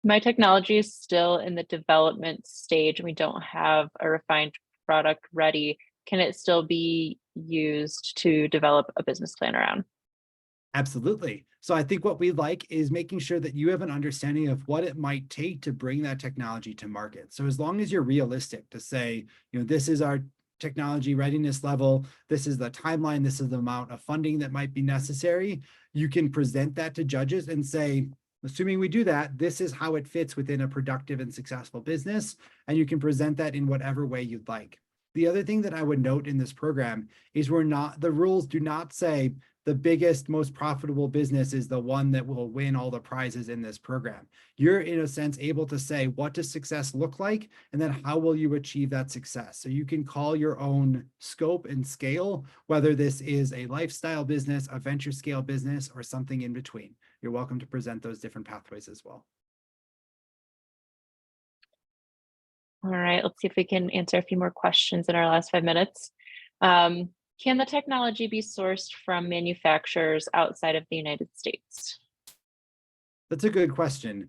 my technology is still in the development stage and we don't have a refined product ready, can it still be used to develop a business plan around? Absolutely. So I think what we like is making sure that you have an understanding of what it might take to bring that technology to market. So as long as you're realistic to say, this is our technology readiness level, this is the timeline, this is the amount of funding that might be necessary, you can present that to judges and say, assuming we do that, this is how it fits within a productive and successful business, and you can present that in whatever way you'd like. The other thing that I would note in this program is the rules do not say the biggest, most profitable business is the one that will win all the prizes in this program. You're, in a sense, able to say, what does success look like? And then how will you achieve that success? So you can call your own scope and scale, whether this is a lifestyle business, a venture scale business, or something in between. You're welcome to present those different pathways as well. All right, let's see if we can answer a few more questions in our last 5 minutes. Can the technology be sourced from manufacturers outside of the United States? That's a good question.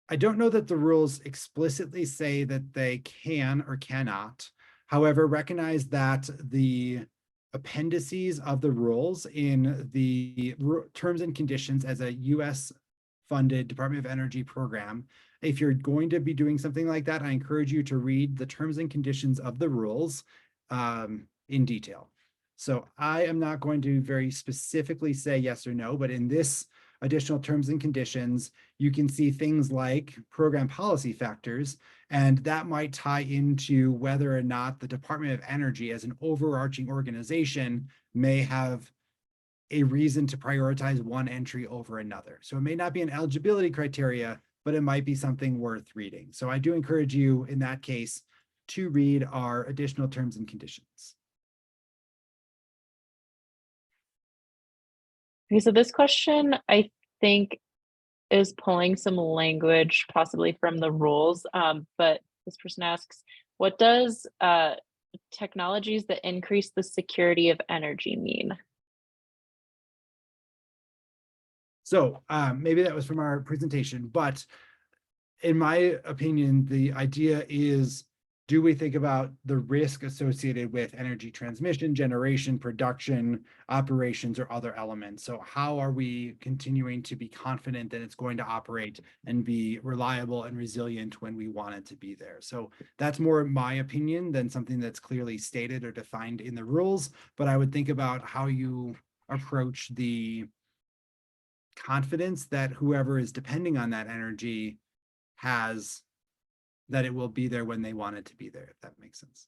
I don't know that the rules explicitly say that they can or cannot. However, recognize that the appendices of the rules in the terms and conditions as a US funded Department of Energy program, if you're going to be doing something like that, I encourage you to read the terms and conditions of the rules in detail. So I am not going to very specifically say yes or no, but in this additional terms and conditions, you can see things like program policy factors, and that might tie into whether or not the Department of Energy as an overarching organization may have a reason to prioritize one entry over another. So it may not be an eligibility criteria, but it might be something worth reading. So I do encourage you in that case to read our additional terms and conditions. Okay, so this question, I think, is pulling some language possibly from the rules, but this person asks, what does technologies that increase the security of energy mean? So maybe that was from our presentation, but in my opinion, the idea is, do we think about the risk associated with energy transmission, generation, production, operations, or other elements? So how are we continuing to be confident that it's going to operate and be reliable and resilient when we want it to be there? So that's more my opinion than something that's clearly stated or defined in the rules, but I would think about how you approach the confidence that whoever is depending on that energy has, that it will be there when they want it to be there, if that makes sense.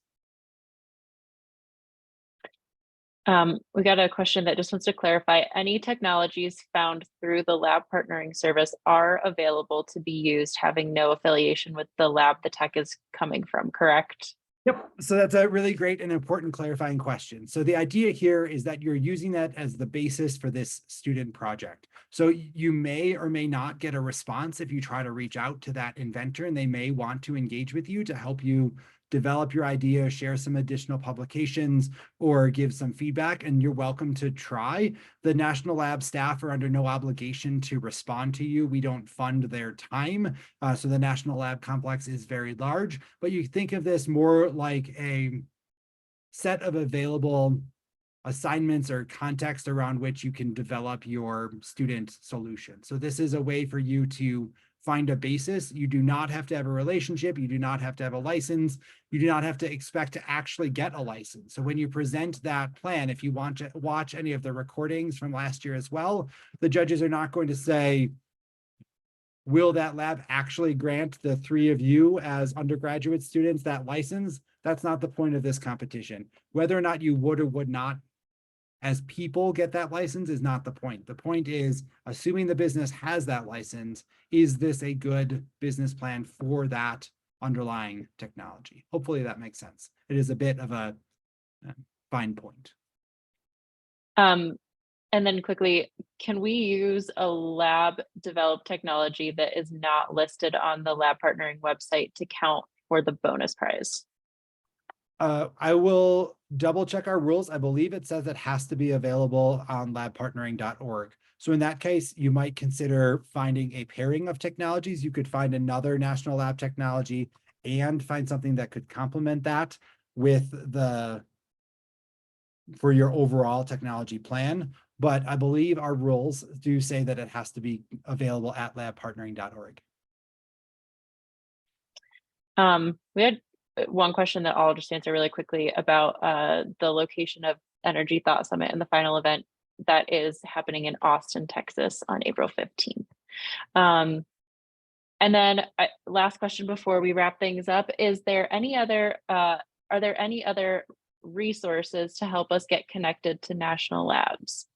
We got a question that just wants to clarify, any technologies found through the lab partnering service are available to be used, having no affiliation with the lab the tech is coming from, correct? Yep. So that's a really great and important clarifying question. So the idea here is that you're using that as the basis for this student project. So you may or may not get a response if you try to reach out to that inventor, and they may want to engage with you to help you develop your idea, share some additional publications, or give some feedback, and you're welcome to try. The National Lab staff are under no obligation to respond to you. We don't fund their time. So the National Lab complex is very large, but you think of this more like a set of available assignments or context around which you can develop your student solution. So this is a way for you to find a basis. You do not have to have a relationship. You do not have to have a license. You do not have to expect to actually get a license. So when you present that plan, if you want to watch any of the recordings from last year as well, the judges are not going to say, will that lab actually grant the three of you as undergraduate students that license? That's not the point of this competition. Whether or not you would or would not as people get that license is not the point. The point is, assuming the business has that license, is this a good business plan for that underlying technology? Hopefully that makes sense. It is a bit of a fine point. And then quickly, can we use a lab developed technology that is not listed on the lab partnering website to count for the bonus prize? I will double check our rules. I believe it says it has to be available on labpartnering.org. So in that case, you might consider finding a pairing of technologies. You could find another national lab technology and find something that could complement that with for your overall technology plan. But I believe our rules do say that it has to be available at labpartnering.org. We had one question that I'll just answer really quickly about the location of Energy Thought Summit and the final event that is happening in Austin, Texas on April 15th. And then last question before we wrap things up, is there any other, are there any other resources to help us get connected to national labs?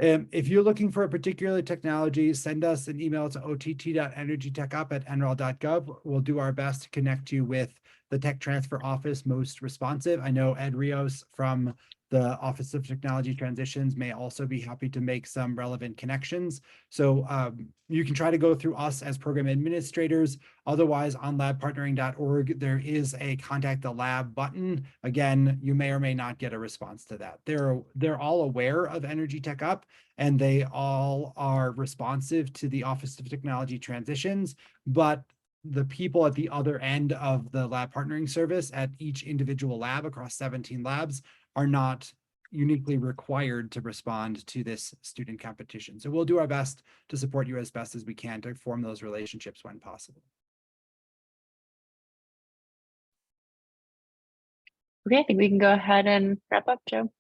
If you're looking for a particular technology, send us an email to ott.energytechup@nrel.gov. We'll do our best to connect you with the tech transfer office most responsive. I know Ed Rios from the Office of Technology Transitions may also be happy to make some relevant connections. So you can try to go through us as program administrators. Otherwise, on labpartnering.org, there is a contact the lab button. Again, you may or may not get a response to that. They're all aware of EnergyTech UP, and they all are responsive to the Office of Technology Transitions, but the people at the other end of the lab partnering service at each individual lab across 17 labs are not uniquely required to respond to this student competition. So we'll do our best to support you as best as we can to form those relationships when possible. Okay, I think we can go ahead and wrap up, Joe.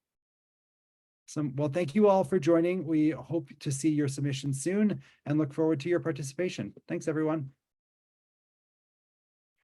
Well, thank you all for joining. We hope to see your submissions soon and look forward to your participation. Thanks, everyone.